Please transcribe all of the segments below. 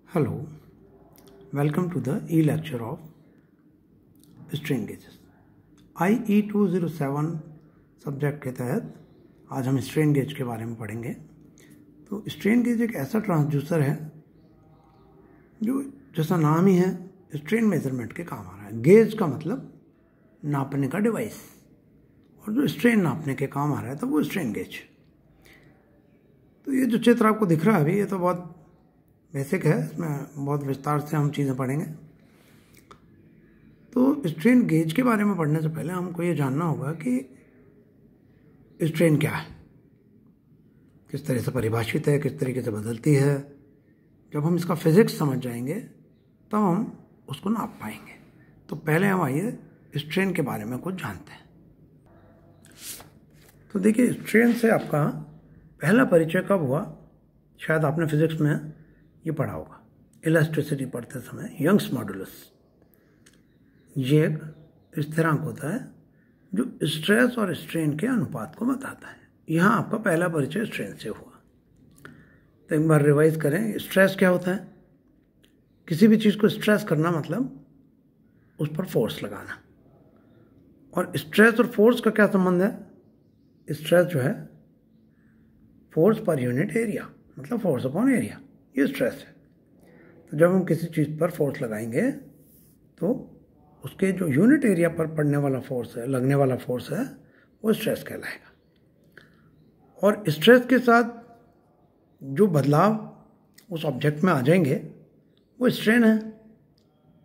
Hello, welcome to the e-lecture of strain gauges. IE 207 subject के तहत आज हम स्ट्रेन गेज के बारे में पढ़ेंगे। तो स्ट्रेन गेज एक ऐसा ट्रांसड्यूसर है जो जैसा नाम ही है स्ट्रेन मेजरमेंट के काम आ रहा है। गेज का मतलब नापने का डिवाइस, और जो स्ट्रेन नापने के काम आ रहा है तो वो स्ट्रेन गेज। तो ये जो चित्र आपको दिख रहा है अभी, ये तो बहुत बेसिक है, इसमें बहुत विस्तार से हम चीज़ें पढ़ेंगे। तो स्ट्रेन गेज के बारे में पढ़ने से पहले हमको ये जानना होगा कि स्ट्रेन क्या है, किस तरह से परिभाषित है, किस तरीके से बदलती है। जब हम इसका फिजिक्स समझ जाएंगे तब हम उसको नाप पाएंगे। तो पहले हम आइए स्ट्रेन के बारे में कुछ जानते हैं। तो देखिए, स्ट्रेन से आपका पहला परिचय कब हुआ? शायद आपने फिजिक्स में ये पढ़ा होगा, इलास्टिसिटी पढ़ते समय, यंग्स मॉडुलस। ये एक स्थिरांक होता है जो स्ट्रेस और स्ट्रेन के अनुपात को बताता है। यहाँ आपका पहला परिचय स्ट्रेन से हुआ। तो एक बार रिवाइज करें, स्ट्रेस क्या होता है? किसी भी चीज़ को स्ट्रेस करना मतलब उस पर फोर्स लगाना। और स्ट्रेस और फोर्स का क्या संबंध है? स्ट्रेस जो है फोर्स पर यूनिट एरिया, मतलब फोर्स अपॉन एरिया, ये स्ट्रेस है। तो जब हम किसी चीज़ पर फोर्स लगाएंगे तो उसके जो यूनिट एरिया पर पड़ने वाला फोर्स है, लगने वाला फोर्स है, वो स्ट्रेस कहलाएगा। और स्ट्रेस के साथ जो बदलाव उस ऑब्जेक्ट में आ जाएंगे वो स्ट्रेन है।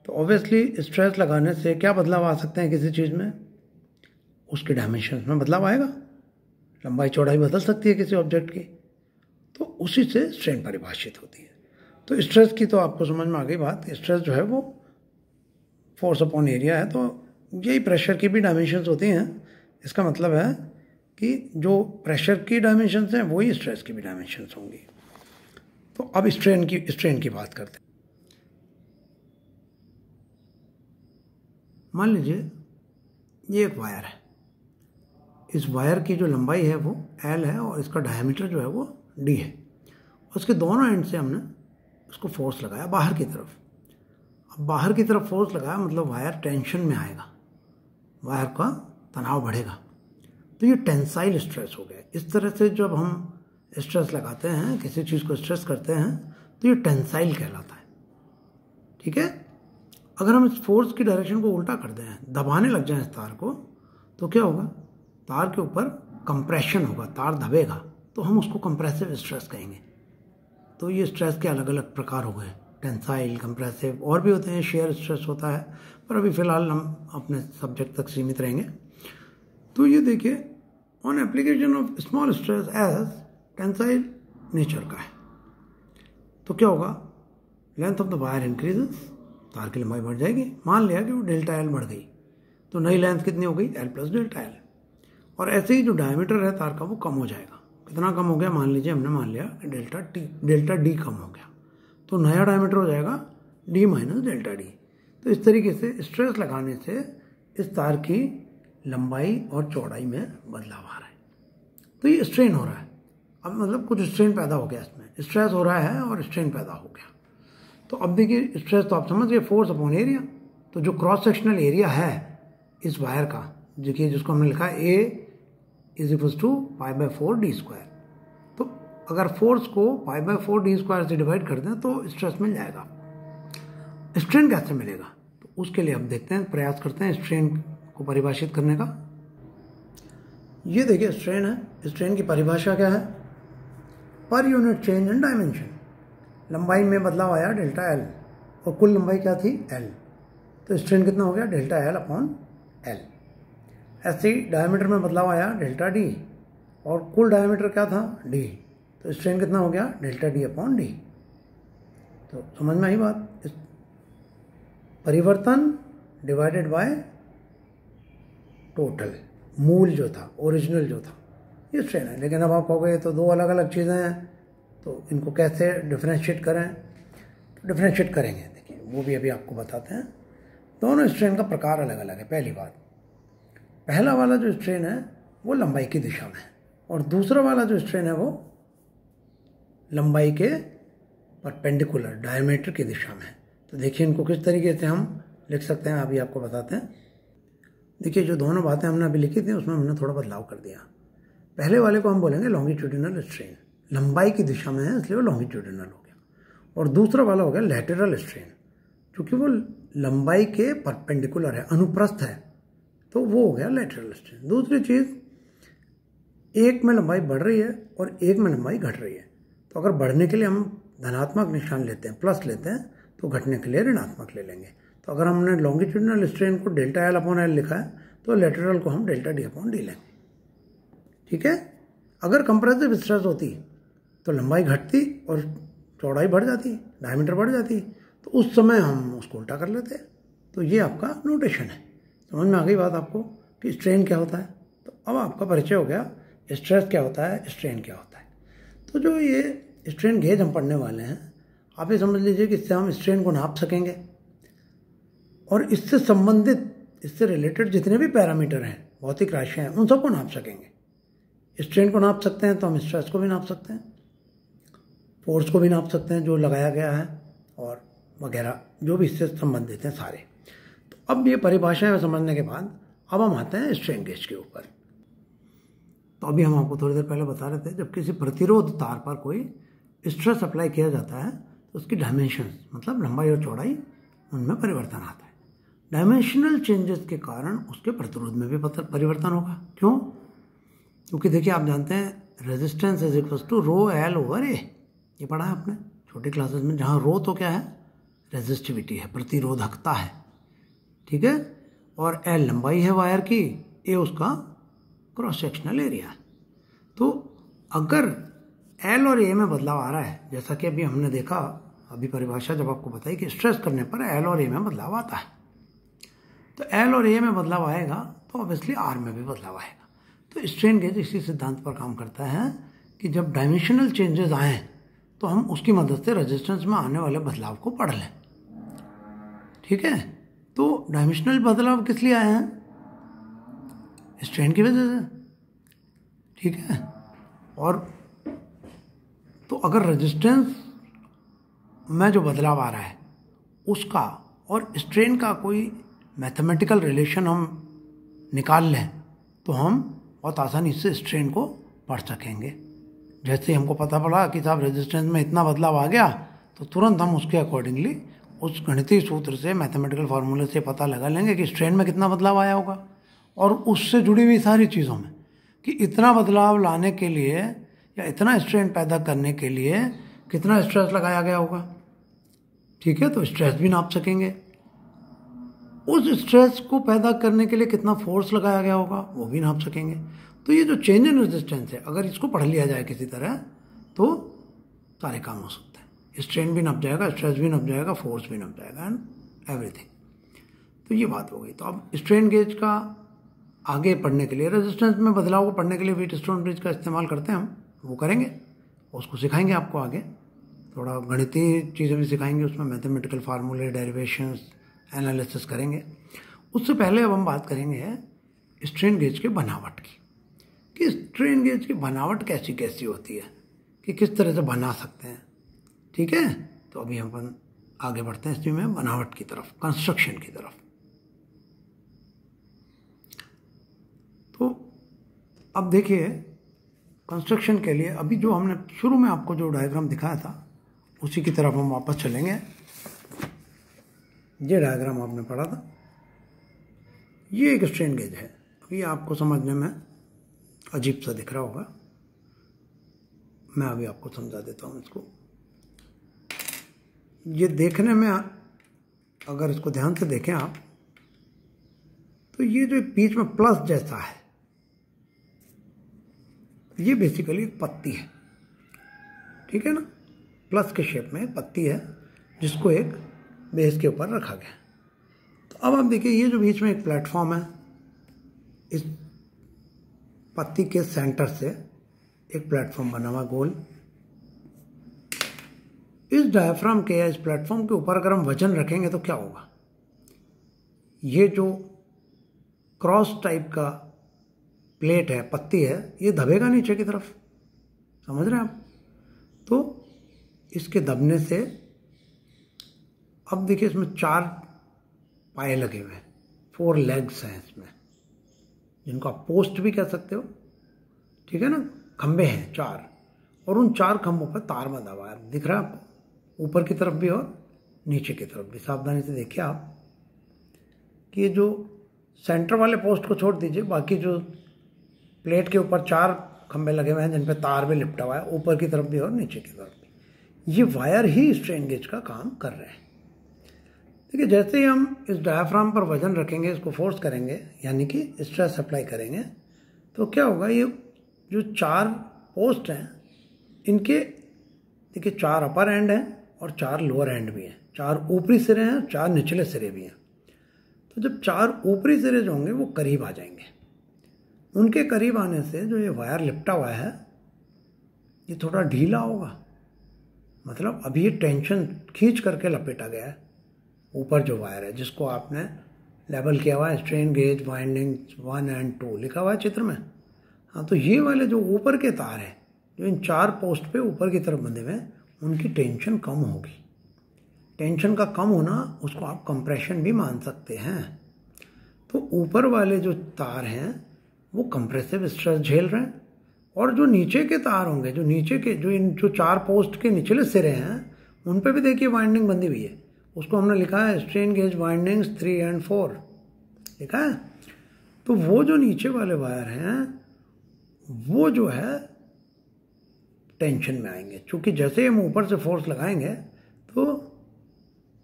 तो ऑब्वियसली स्ट्रेस लगाने से क्या बदलाव आ सकते हैं किसी चीज़ में? उसके डायमेंशन में बदलाव आएगा, लंबाई चौड़ाई बदल सकती है किसी ऑब्जेक्ट की। तो उसी से स्ट्रेन परिभाषित होती है। तो स्ट्रेस की तो आपको समझ में आ गई बात। स्ट्रेस जो है वो फोर्स अपॉन एरिया है। तो यही प्रेशर की भी डायमेंशंस होती हैं। इसका मतलब है कि जो प्रेशर की डायमेंशंस हैं वही स्ट्रेस की भी डायमेंशंस होंगी। तो अब स्ट्रेन की बात करते हैं। मान लीजिए ये एक वायर है। इस वायर की जो लंबाई है वो L है और इसका डायमीटर जो है वो D है। उसके दोनों एंड से हमने उसको फोर्स लगाया बाहर की तरफ। अब बाहर की तरफ फोर्स लगाया मतलब वायर टेंशन में आएगा, वायर का तनाव बढ़ेगा। तो ये टेंसाइल स्ट्रेस हो गया। इस तरह से जब हम स्ट्रेस लगाते हैं, किसी चीज़ को स्ट्रेस करते हैं, तो ये टेंसाइल कहलाता है। ठीक है। अगर हम इस फोर्स की डायरेक्शन को उल्टा कर दें, दबाने लग जाएं इस तार को, तो क्या होगा? तार के ऊपर कंप्रेशन होगा, तार दबेगा, तो हम उसको कंप्रेसिव स्ट्रेस कहेंगे। तो ये स्ट्रेस के अलग अलग प्रकार हो गए, टेंसाइल, कंप्रेसिव, और भी होते हैं, शेयर स्ट्रेस होता है, पर अभी फ़िलहाल हम अपने सब्जेक्ट तक सीमित रहेंगे। तो ये देखिए, on application of small stress as tensile nature का है। तो क्या होगा? Length of the wire increases, तार की लंबाई बढ़ जाएगी। मान लिया कि वो डेल्टा एल बढ़ गई, तो नई लेंथ कितनी हो गई? L plus delta L. और ऐसे ही जो डायमीटर है तार का वो कम हो जाएगा। कितना कम हो गया? मान लीजिए हमने मान लिया कि डेल्टा डी कम हो गया, तो नया डायमीटर हो जाएगा डी माइनस डेल्टा डी। तो इस तरीके से स्ट्रेस लगाने से इस तार की लंबाई और चौड़ाई में बदलाव आ रहा है। तो ये स्ट्रेन हो रहा है। अब मतलब कुछ स्ट्रेन पैदा हो गया, इसमें स्ट्रेस हो रहा है और स्ट्रेन पैदा हो गया। तो अब देखिए, स्ट्रेस तो आप समझ गए, फोर्स अपॉन एरिया। तो जो क्रॉस सेक्शनल एरिया है इस वायर का, देखिए जिसको हमने लिखा है A is equals to π/4 d square. तो अगर फोर्स को π/4 d स्क्वायर से डिवाइड कर दें तो स्ट्रेस मिल जाएगा। स्ट्रेन कैसे मिलेगा? तो उसके लिए हम देखते हैं, प्रयास करते हैं स्ट्रेन को परिभाषित करने का। ये देखिए स्ट्रेन है। स्ट्रेन की परिभाषा क्या है? Per unit change in dimension. लंबाई में बदलाव आया डेल्टा एल, और कुल लंबाई क्या थी? एल। तो स्ट्रेन कितना हो गया? Delta L upon L. ऐसे ही डायमीटर में बदलाव आया डेल्टा डी, और कुल डायमीटर क्या था? डी। तो स्ट्रेन कितना हो गया? Delta D upon D. तो समझ में आई बात? परिवर्तन डिवाइडेड बाय टोटल, मूल जो था, ओरिजिनल जो था, ये स्ट्रेन है। लेकिन अब आप कहोगे तो दो अलग अलग चीज़ें हैं, तो इनको कैसे डिफ्रेंशिएट करें? तो डिफ्रेंशिएट करेंगे, देखिए वो भी अभी आपको बताते हैं। दोनों स्ट्रेन का प्रकार अलग अलग है। पहली बात, पहला वाला जो स्ट्रेन है वो लंबाई की दिशा में है, और दूसरा वाला जो स्ट्रेन है वो लंबाई के परपेंडिकुलर डायमीटर की दिशा में है। तो देखिए इनको किस तरीके से हम लिख सकते हैं, अभी आपको बताते हैं। देखिए जो दोनों बातें हमने अभी लिखी थी उसमें हमने थोड़ा बदलाव कर दिया। पहले वाले को हम बोलेंगे लॉन्गिट्यूडिनल स्ट्रेन, लंबाई की दिशा में है इसलिए वो लॉन्गिट्यूडिनल हो गया, और दूसरा वाला हो गया लैटरल स्ट्रेन, क्योंकि वो लंबाई के परपेंडिकुलर है, अनुप्रस्थ है, तो वो हो गया लैटरल स्ट्रेन। दूसरी चीज़, एक में लंबाई बढ़ रही है और एक में लंबाई घट रही है, तो अगर बढ़ने के लिए हम धनात्मक निशान लेते हैं, प्लस लेते हैं, तो घटने के लिए ऋणात्मक ले लेंगे। तो अगर हमने लॉन्गिट्यूडिनल स्ट्रेन को डेल्टा एल अपॉन एल लिखा है तो लैटरल को हम डेल्टा डी अपॉन डी लेंगे। ठीक है। अगर कंप्रेसिव स्ट्रेस होती तो लंबाई घटती और चौड़ाई बढ़ जाती, डायमीटर बढ़ जाती, तो उस समय हम उसको उल्टा कर लेते। तो ये आपका नोटेशन है। समझ में आ गई बात आपको कि स्ट्रेन क्या होता है। तो अब आपका परिचय हो गया स्ट्रेस क्या होता है, स्ट्रेन क्या होता है। तो जो ये स्ट्रेन गेज हम पढ़ने वाले हैं, आप ये समझ लीजिए कि इससे हम स्ट्रेन को नाप सकेंगे और इससे संबंधित, इससे रिलेटेड जितने भी पैरामीटर हैं, भौतिक राशियाँ हैं, उन सबको नाप सकेंगे। स्ट्रेन को नाप सकते हैं तो हम स्ट्रेस को भी नाप सकते हैं, फोर्स को भी नाप सकते हैं जो लगाया गया है, और वगैरह जो भी इससे संबंधित हैं सारे। तो अब ये परिभाषाएं समझने के बाद अब हम आते हैं स्ट्रेन गेज के ऊपर। तो अभी हम आपको थोड़ी देर पहले बता रहे थे, जब किसी प्रतिरोध तार पर कोई स्ट्रेस अप्लाई किया जाता है तो उसकी डायमेंशन, मतलब लंबाई और चौड़ाई, उनमें परिवर्तन आता है। डायमेंशनल चेंजेस के कारण उसके प्रतिरोध में भी परिवर्तन होगा। क्यों? क्योंकि देखिए आप जानते हैं resistance is equal to rho L over A, ये पढ़ा है आपने छोटी क्लासेस में, जहाँ रो तो क्या है, रेजिस्टिविटी है, प्रतिरोधकता है। ठीक है। और एल लंबाई है वायर की, ए उसका क्रॉस सेक्शनल एरिया है। तो अगर एल और ए में बदलाव आ रहा है, जैसा कि अभी हमने देखा, अभी परिभाषा जब आपको बताई कि स्ट्रेस करने पर एल और ए में बदलाव आता है, तो एल और ए में बदलाव आएगा तो ऑब्वियसली आर में भी बदलाव आएगा। तो स्ट्रेन गेज इसी सिद्धांत पर काम करता है कि जब डायमेंशनल चेंजेस आए तो हम उसकी मदद से रेजिस्टेंस में आने वाले बदलाव को पढ़ लें। ठीक है। तो डायमेंशनल बदलाव किस लिए आए हैं? स्ट्रेन की वजह से। ठीक है। और तो अगर रेजिस्टेंस में जो बदलाव आ रहा है उसका और स्ट्रेन का कोई मैथमेटिकल रिलेशन हम निकाल लें तो हम बहुत आसानी से स्ट्रेन को पढ़ सकेंगे। जैसे हमको पता पड़ा कि साहब रेजिस्टेंस में इतना बदलाव आ गया, तो तुरंत हम उसके अकॉर्डिंगली उस गणितीय सूत्र से, मैथमेटिकल फार्मूले से पता लगा लेंगे कि स्ट्रेन में कितना बदलाव आया होगा, और उससे जुड़ी हुई सारी चीज़ों में कि इतना बदलाव लाने के लिए या इतना स्ट्रेन पैदा करने के लिए कितना स्ट्रेस लगाया गया होगा। ठीक है। तो स्ट्रेस भी नाप सकेंगे। उस स्ट्रेस को पैदा करने के लिए कितना फोर्स लगाया गया होगा वो भी नाप सकेंगे। तो ये जो चेंज इन रेजिस्टेंस है, अगर इसको पढ़ लिया जाए किसी तरह तो सारे काम हो सकते हैं। स्ट्रेन भी नाप जाएगा, स्ट्रेस भी नाप जाएगा, फोर्स भी नाप जाएगा, एंड एवरीथिंग। तो ये बात हो गई। तो अब स्ट्रेन गेज का आगे पढ़ने के लिए, रेजिस्टेंस में बदलाव को पढ़ने के लिए व्हीटस्टोन ब्रिज का इस्तेमाल करते हैं हम, वो करेंगे, उसको सिखाएंगे आपको आगे। थोड़ा गणितीय चीज़ें भी सिखाएंगे, उसमें मैथमेटिकल फार्मूले, डेरिवेशंस, एनालिसिस करेंगे। उससे पहले अब हम बात करेंगे स्ट्रेन गेज के बनावट की, कि स्ट्रेन गेज की बनावट कैसी कैसी होती है, कि किस तरह से बना सकते हैं। ठीक है। तो अभी हम आगे बढ़ते हैं इसमें बनावट की तरफ, कंस्ट्रक्शन की तरफ। तो अब देखिए कंस्ट्रक्शन के लिए अभी जो हमने शुरू में आपको जो डायग्राम दिखाया था उसी की तरफ हम वापस चलेंगे। ये डायग्राम आपने पढ़ा था, ये एक स्ट्रेन गेज है। अभी आपको समझने में अजीब सा दिख रहा होगा, मैं अभी आपको समझा देता हूँ इसको। ये देखने में, अगर इसको ध्यान से देखें आप, तो ये जो बीच में प्लस जैसा है, ये बेसिकली एक पत्ती है। ठीक है ना, प्लस के शेप में पत्ती है जिसको एक बेस के ऊपर रखा गया। तो अब आप देखिए ये जो बीच में एक प्लेटफॉर्म है, इस पत्ती के सेंटर से एक प्लेटफॉर्म बना हुआ गोल। इस डायफ्राम के या इस प्लेटफॉर्म के ऊपर अगर हम वजन रखेंगे तो क्या होगा? ये जो क्रॉस टाइप का प्लेट है, पत्ती है, ये दबेगा नीचे की तरफ। समझ रहे हैं आप? तो इसके दबने से अब देखिए इसमें 4 पाए लगे हुए हैं, 4 लेग्स हैं इसमें, जिनको आप पोस्ट भी कह सकते हो, ठीक है ना। खंबे हैं 4, और उन 4 खंभों पर तार बंधा हुआ है, दिख रहा है आपको, ऊपर की तरफ भी और नीचे की तरफ भी। सावधानी से देखिए आप कि ये जो सेंटर वाले पोस्ट को छोड़ दीजिए, बाकी जो प्लेट के ऊपर 4 खंबे लगे हुए हैं जिन पे तार भी लिपटा हुआ है, ऊपर की तरफ भी और नीचे की तरफ भी, ये वायर ही स्ट्रेन गेज का काम कर रहे हैं। देखिए जैसे ही हम इस डायाफ्राम पर वजन रखेंगे, इसको फोर्स करेंगे, यानी कि स्ट्रेस अप्लाई करेंगे, तो क्या होगा, ये जो 4 पोस्ट हैं इनके देखिए 4 अपर एंड हैं और 4 लोअर एंड भी हैं, 4 ऊपरी सिरे हैं, 4 निचले सिरे भी हैं। तो जब 4 ऊपरी सिरे जो होंगे वो करीब आ जाएंगे, उनके करीब आने से जो ये वायर लिपटा हुआ है ये थोड़ा ढीला होगा, मतलब अभी ये टेंशन खींच करके लपेटा गया है। ऊपर जो वायर है जिसको आपने लेबल किया हुआ है स्ट्रेन गेज वाइंडिंग 1 और 2 लिखा हुआ है चित्र में, हाँ, तो ये वाले जो ऊपर के तार हैं जो इन 4 पोस्ट पे ऊपर की तरफ बंधे हुए हैं, उनकी टेंशन कम होगी। टेंशन का कम होना उसको आप कंप्रेशन भी मान सकते हैं। तो ऊपर वाले जो तार हैं वो कंप्रेसिव स्ट्रेस झेल रहे हैं, और जो नीचे के तार होंगे, जो नीचे के जो 4 पोस्ट के निचले सिरे हैं उन पे भी देखिए वाइंडिंग बंधी हुई है, उसको हमने लिखा है स्ट्रेन गेज वाइंडिंग्स 3 और 4 लिखा है। तो वो जो नीचे वाले वायर हैं वो जो है टेंशन में आएंगे, क्योंकि जैसे हम ऊपर से फोर्स लगाएंगे तो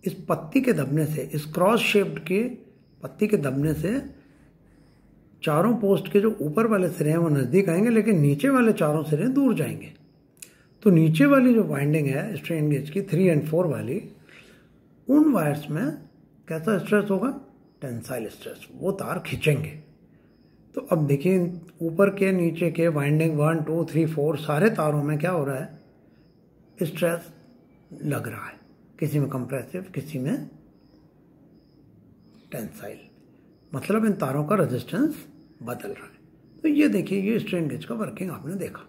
इस पत्ती के दबने से, इस क्रॉस शेप्ड के पत्ती के दबने से चारों पोस्ट के जो ऊपर वाले सिरे हैं वो नज़दीक आएंगे, लेकिन नीचे वाले चारों सिरे दूर जाएंगे। तो नीचे वाली जो वाइंडिंग है स्ट्रेन गेज की 3 और 4 वाली, उन वायर्स में कैसा स्ट्रेस होगा, टेंसाइल स्ट्रेस, वो तार खींचेंगे। तो अब देखिए ऊपर के नीचे के वाइंडिंग 1, 2, 3, 4 सारे तारों में क्या हो रहा है, स्ट्रेस लग रहा है, किसी में कंप्रेसिव, किसी में टेंसाइल, मतलब इन तारों का रेजिस्टेंस बदल रहा है। तो ये देखिए ये स्ट्रेन गेज का वर्किंग आपने देखा।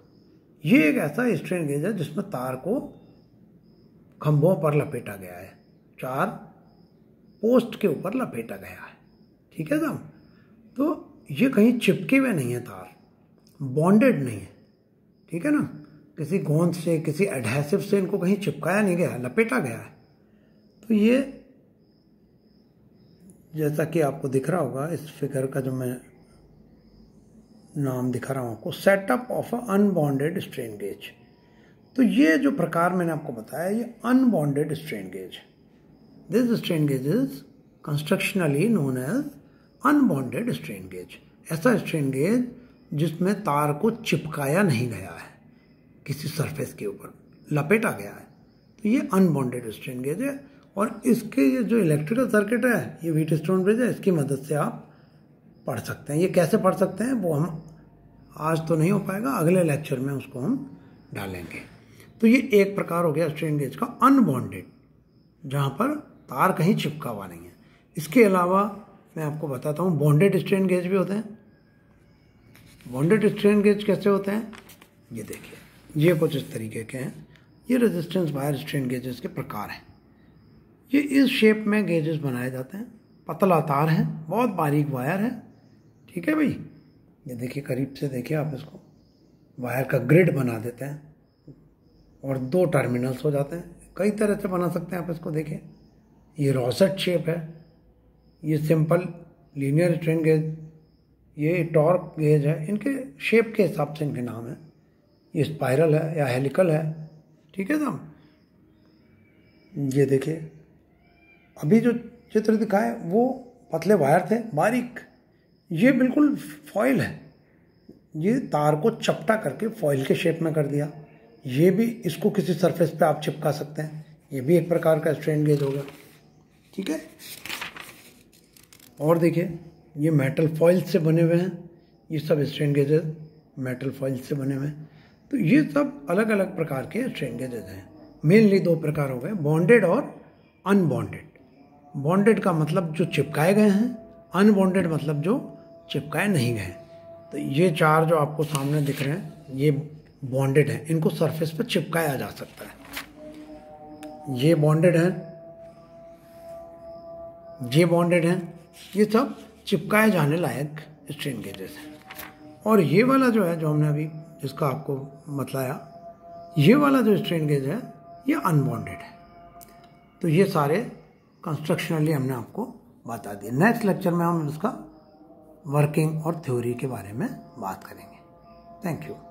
ये एक ऐसा स्ट्रेन गेज है जिसमें तार को खंभों पर लपेटा गया है, 4 पोस्ट के ऊपर लपेटा गया है, ठीक है साहब। तो ये कहीं चिपके हुए नहीं है तार, बॉन्डेड नहीं है, ठीक है ना, किसी गोंद से, किसी एडहेसिव से इनको कहीं चिपकाया नहीं गया, लपेटा गया है। तो ये जैसा कि आपको दिख रहा होगा इस फिगर का, जो मैं नाम दिखा रहा हूँ आपको, setup of a unbonded strain gauge. तो ये जो प्रकार मैंने आपको बताया ये unbonded strain gauge, this strain gauge is constructionally known as unbonded strain gauge. ऐसा स्ट्रेन गेज जिसमें तार को चिपकाया नहीं गया है, किसी सरफेस के ऊपर लपेटा गया है, तो ये अनबॉन्डेड स्ट्रेन गेज है। और इसके ये जो इलेक्ट्रिकल सर्किट है ये व्हीटस्टोन ब्रिज है, इसकी मदद से आप पढ़ सकते हैं। ये कैसे पढ़ सकते हैं वो हम आज तो नहीं हो पाएगा, अगले लेक्चर में उसको हम डालेंगे। तो ये एक प्रकार हो गया स्ट्रेन गेज का अनबॉन्डेड, जहाँ पर तार कहीं चिपका हुआ नहीं है। इसके अलावा मैं आपको बताता हूँ बॉन्डेड स्ट्रेन गेज भी होते हैं। बॉन्डेड स्ट्रेन गेज कैसे होते हैं, ये देखिए, ये कुछ इस तरीके के हैं। ये रेजिस्टेंस वायर स्ट्रेन गेजेस के प्रकार हैं। ये इस शेप में गेजेस बनाए जाते हैं, पतला तार है, बहुत बारीक वायर है, ठीक है भाई। ये देखिए करीब से देखिए आप इसको, वायर का ग्रिड बना देते हैं और 2 टर्मिनल्स हो जाते हैं। कई तरह से बना सकते हैं आप इसको, देखिए ये रोसेट शेप है, ये सिंपल लीनियर स्ट्रेन गेज, ये टॉर्क गेज है, इनके शेप के हिसाब से इनके नाम है। ये स्पाइरल है या हेलिकल है, ठीक है साहब। ये देखिए अभी जो चित्र दिखाए वो पतले वायर थे, बारीक, ये बिल्कुल फॉइल है, ये तार को चपटा करके फॉइल के शेप में कर दिया। ये भी, इसको किसी सरफेस पे आप चिपका सकते हैं, ये भी एक प्रकार का स्ट्रेन गेज होगा, ठीक है। और देखिए ये मेटल फॉइल से बने हुए हैं, ये सब स्ट्रेन गेजेस मेटल फॉइल से बने हुए हैं। तो ये सब अलग अलग प्रकार के स्ट्रेन गेजेस हैं। मेनली 2 प्रकार हो गए, बॉन्डेड और अनबॉन्डेड। बॉन्डेड का मतलब जो चिपकाए गए हैं, अनबॉन्डेड मतलब जो चिपकाए नहीं गए। तो ये 4 जो आपको सामने दिख रहे हैं ये बॉन्डेड है, इनको सरफेस पर चिपकाया जा सकता है, ये बॉन्डेड है, ये बॉन्डेड है, ये सब चिपकाए जाने लायक स्ट्रेन गेजेस हैं। और ये वाला जो है, जो हमने अभी जिसका आपको बतलाया, ये वाला जो स्ट्रेन गेज है ये अनबॉन्डेड है। तो ये सारे कंस्ट्रक्शनली हमने आपको बता दिए। नेक्स्ट लेक्चर में हम इसका वर्किंग और थ्योरी के बारे में बात करेंगे। Thank you.